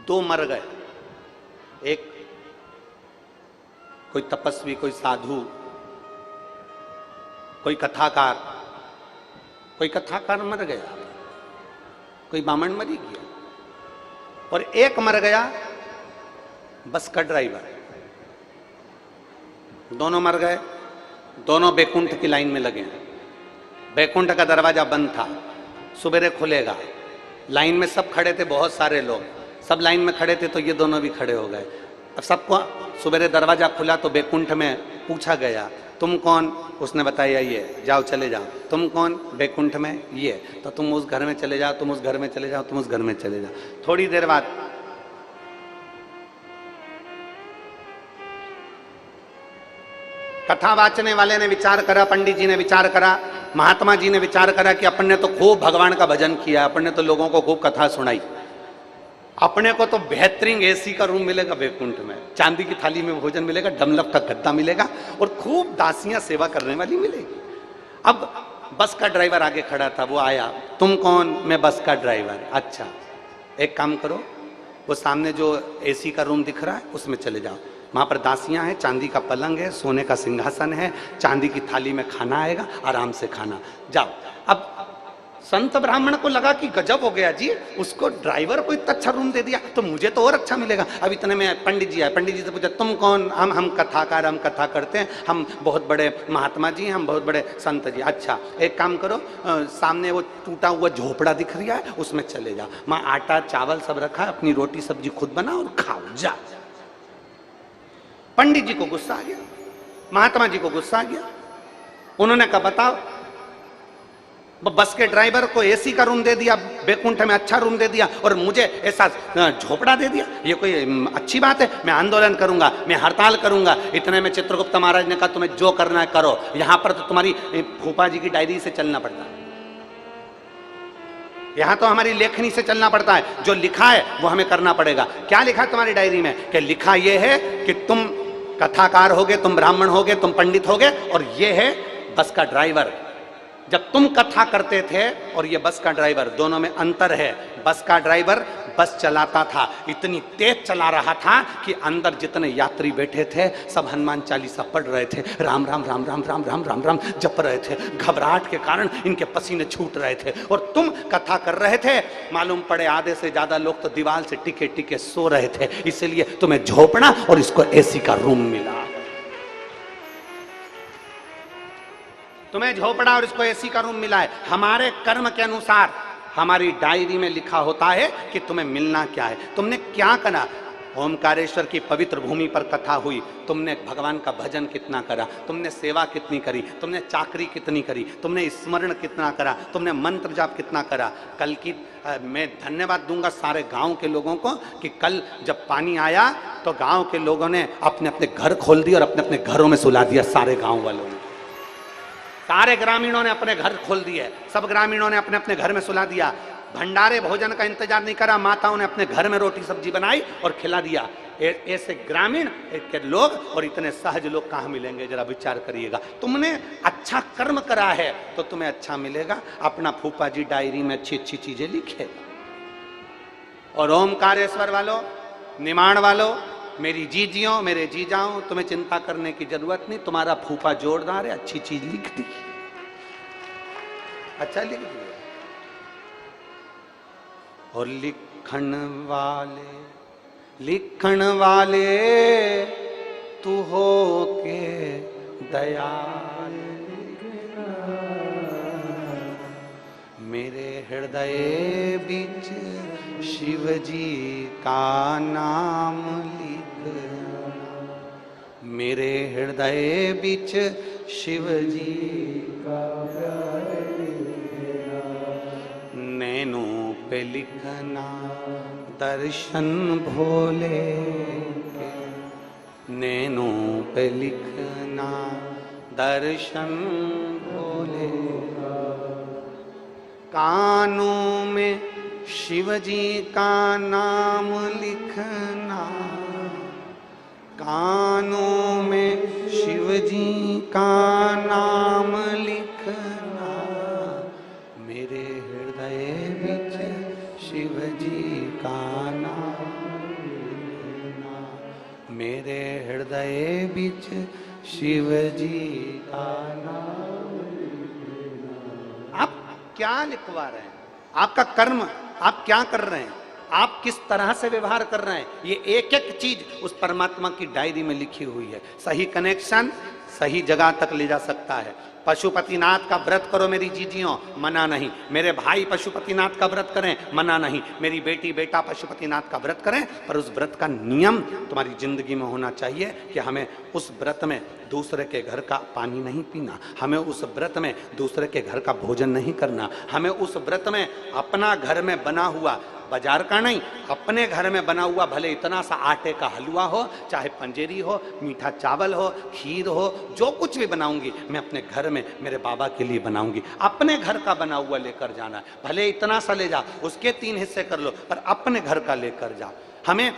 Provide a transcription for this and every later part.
दो मर गए, एक कोई तपस्वी, कोई साधु, कोई कथाकार मर गया, कोई बामण मरी गया, और एक मर गया बस का ड्राइवर। दोनों मर गए, दोनों बैकुंठ की लाइन में लगे। बैकुंठ का दरवाजा बंद था, सुबेरे खुलेगा। लाइन में सब खड़े थे, बहुत सारे लोग, सब लाइन में खड़े थे, तो ये दोनों भी खड़े हो गए। अब सबको सुबेरे दरवाजा खुला तो बैकुंठ में पूछा गया, तुम कौन? उसने बताया ये, जाओ चले जाओ। तुम कौन? बैकुंठ में ये, तो तुम उस घर में चले जाओ, तुम उस घर में चले जाओ, तुम उस घर में चले जाओ। थोड़ी देर बाद कथा वाचने वाले ने विचार करा, पंडित जी ने विचार करा, महात्मा जी ने विचार करा कि अपन ने तो खूब भगवान का भजन किया, अपन ने तो लोगों को खूब कथा सुनाई, अपने को तो बेहतरीन एसी का रूम मिलेगा बैकुंठ में, चांदी की थाली में भोजन मिलेगा, डमलप का गद्दा मिलेगा और खूब दासियां सेवा करने वाली मिलेगी। अब बस का ड्राइवर आगे खड़ा था, वो आया, तुम कौन? मैं बस का ड्राइवर। अच्छा, एक काम करो, वो सामने जो एसी का रूम दिख रहा है उसमें चले जाओ, वहां पर दासियां हैं, चांदी का पलंग है, सोने का सिंहासन है, चांदी की थाली में खाना आएगा, आराम से खाना, जाओ। अब संत ब्राह्मण को लगा कि गजब हो गया जी, उसको ड्राइवर को इतना अच्छा रूम दे दिया तो मुझे तो और अच्छा मिलेगा। अब इतने में पंडित जी आए, पंडित जी से पूछा, तुम कौन? हम कथाकार, हम कथा करते हैं, हम बहुत बड़े महात्मा जी हैं, हम बहुत बड़े संत जी। अच्छा, एक काम करो, सामने वो टूटा हुआ झोपड़ा दिख रहा है, उसमें चले जाओ, वहां आटा चावल सब रखा है, अपनी रोटी सब्जी खुद बनाओ और खाओ, जा। पंडित जी को गुस्सा आ गया, महात्मा जी को गुस्सा आ गया। उन्होंने कहा, बताओ, बस के ड्राइवर को एसी का रूम दे दिया, बैकुंठ में अच्छा रूम दे दिया, और मुझे ऐसा झोपड़ा दे दिया, ये कोई अच्छी बात है? मैं आंदोलन करूंगा, मैं हड़ताल करूंगा। इतने में चित्रगुप्त महाराज ने कहा, तुम्हें जो करना है करो, यहां पर तो तुम्हारी फूफा जी की डायरी से चलना पड़ता है, यहां तो हमारी लेखनी से चलना पड़ता है, जो लिखा है वो हमें करना पड़ेगा। क्या लिखा है तुम्हारी डायरी में? कि लिखा यह है कि तुम कथाकार होगे, तुम ब्राह्मण होगे, तुम पंडित होगे, और ये है बस का ड्राइवर। जब तुम कथा करते थे और ये बस का ड्राइवर, दोनों में अंतर है। बस का ड्राइवर बस चलाता था, इतनी तेज चला रहा था कि अंदर जितने यात्री बैठे थे सब हनुमान चालीसा पढ़ रहे थे, राम राम राम राम राम राम राम राम जप रहे थे, घबराहट के कारण इनके पसीने छूट रहे थे, और तुम कथा कर रहे थे। मालूम पड़े आधे से ज्यादा लोग तो दीवार से टिके टिके सो रहे थे, इसलिए तुम्हें झोपड़ा और इसको एसी का रूम मिला। तुम्हें झोपड़ा और इसको एसी का रूम मिला है। हमारे कर्म के अनुसार हमारी डायरी में लिखा होता है कि तुम्हें मिलना क्या है। तुमने क्या करा? ओमकारेश्वर की पवित्र भूमि पर कथा हुई, तुमने भगवान का भजन कितना करा, तुमने सेवा कितनी करी, तुमने चाकरी कितनी करी, तुमने स्मरण कितना करा, तुमने मंत्र जाप कितना करा। कल की मैं धन्यवाद दूंगा सारे गांव के लोगों को कि कल जब पानी आया तो गांव के लोगों ने अपने अपने घर खोल दिए और अपने अपने घरों में सुला दिया। सारे गांव वालों ने, सारे ग्रामीणों ने अपने घर खोल दिए, सब ग्रामीणों ने अपने अपने घर में सुला दिया। भंडारे भोजन का इंतजार नहीं करा, माताओं ने अपने घर में रोटी सब्जी बनाई और खिला दिया। ऐसे ग्रामीण के लोग और इतने सहज लोग कहाँ मिलेंगे? जरा विचार करिएगा। तुमने अच्छा कर्म करा है तो तुम्हें अच्छा मिलेगा। अपना फूफा जी डायरी में अच्छी अच्छी चीजें लिखे। और ओमकारेश्वर वालों, निमाण वालों, मेरी जीजियों, मेरे जीजाओं, तुम्हें चिंता करने की जरूरत नहीं। तुम्हारा फूफा जोरदार है, अच्छी चीज लिख दी, अच्छा लिख दिया। और लिखण वाले तू हो के दयाल, मेरे हृदय बीच शिव जी का नाम लिखना, मेरे हृदय बीच शिव जी का प्यार लिखना, नैनों पे लिखना दर्शन भोले के, नैनों पे लिखना दर्शन भोले, कानों में शिव जी का नाम लिखना, कानों में शिव जी का नाम लिखना, मेरे हृदय विच शिव जी का नाम मेरे हृदय बीच शिव जी का नाम। आप क्या लिखवा रहे हैं? आपका कर्म आप क्या कर रहे हैं? आप किस तरह से व्यवहार कर रहे हैं? ये एक एक चीज उस परमात्मा की डायरी में लिखी हुई है। सही कनेक्शन सही जगह तक ले जा सकता है। पशुपतिनाथ का व्रत करो मेरी जीजियों, मना नहीं। मेरे भाई पशुपतिनाथ का व्रत करें, मना नहीं। मेरी बेटी बेटा पशुपतिनाथ का व्रत करें, पर उस व्रत का नियम तुम्हारी जिंदगी में होना चाहिए कि हमें उस व्रत में दूसरे के घर का पानी नहीं पीना, हमें उस व्रत में दूसरे के घर का भोजन नहीं करना, हमें उस व्रत में अपना घर में बना हुआ, बाजार का नहीं, अपने घर में बना हुआ भले इतना सा आटे का हलवा हो, चाहे पंजेरी हो, मीठा चावल हो, खीर हो, जो कुछ भी बनाऊंगी मैं अपने घर में मेरे बाबा के लिए बनाऊंगी। अपने घर का बना हुआ लेकर जाना है। भले इतना सा ले जा, उसके 3 हिस्से कर लो, पर अपने घर का लेकर जा। हमें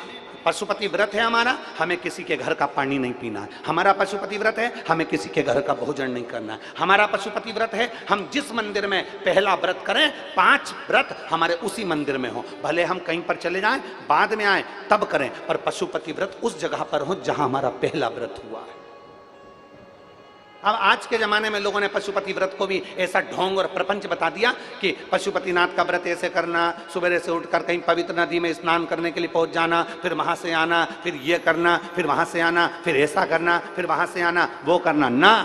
पशुपति व्रत है हमारा, हमें किसी के घर का पानी नहीं पीना है। हमारा पशुपति व्रत है, हमें किसी के घर का भोजन नहीं करना है। हमारा पशुपति व्रत है, हम जिस मंदिर में पहला व्रत करें 5 व्रत हमारे उसी मंदिर में हो। भले हम कहीं पर चले जाएं, बाद में आए तब करें, पर पशुपति व्रत उस जगह पर हो जहां हमारा पहला व्रत हुआ है। अब आज के जमाने में लोगों ने पशुपति व्रत को भी ऐसा ढोंग और प्रपंच बता दिया कि पशुपतिनाथ का व्रत ऐसे करना, सुबह से उठकर कहीं पवित्र नदी में स्नान करने के लिए पहुंच जाना, फिर वहां से आना, फिर ये करना, फिर वहां से आना, फिर ऐसा करना, फिर वहां से आना, वो करना ना।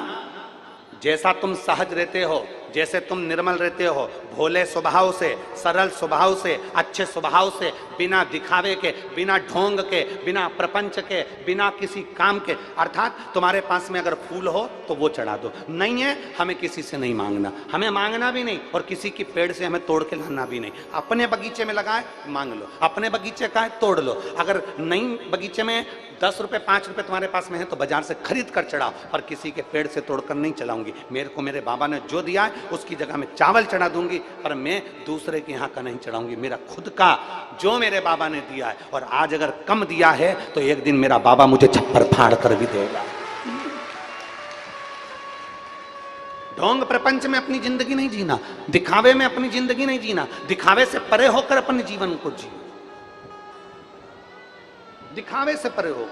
जैसा तुम सहज रहते हो, जैसे तुम निर्मल रहते हो, भोले स्वभाव से, सरल स्वभाव से, अच्छे स्वभाव से, बिना दिखावे के, बिना ढोंग के, बिना प्रपंच के, बिना किसी काम के, अर्थात तुम्हारे पास में अगर फूल हो तो वो चढ़ा दो, नहीं है हमें किसी से नहीं मांगना, हमें मांगना भी नहीं और किसी की पेड़ से हमें तोड़ के लाना भी नहीं। अपने बगीचे में लगाए मांग लो, अपने बगीचे का है तोड़ लो। अगर नहीं बगीचे में 10 रुपए 5 रुपए तुम्हारे पास में है तो बाजार से खरीद कर चढ़ाओ, पर किसी के पेड़ से तोड़कर नहीं चलाऊंगी। मेरे को मेरे बाबा ने जो दिया है उसकी जगह में चावल चढ़ा दूंगी, पर मैं दूसरे के यहाँ का नहीं चढ़ाऊंगी। मेरा खुद का जो मेरे बाबा ने दिया है, और आज अगर कम दिया है तो एक दिन मेरा बाबा मुझे छप्पर फाड़ कर भी देगा। ढोंग प्रपंच में अपनी जिंदगी नहीं जीना, दिखावे में अपनी जिंदगी नहीं जीना, दिखावे से परे होकर अपने जीवन को जियो, दिखावे से परे हो।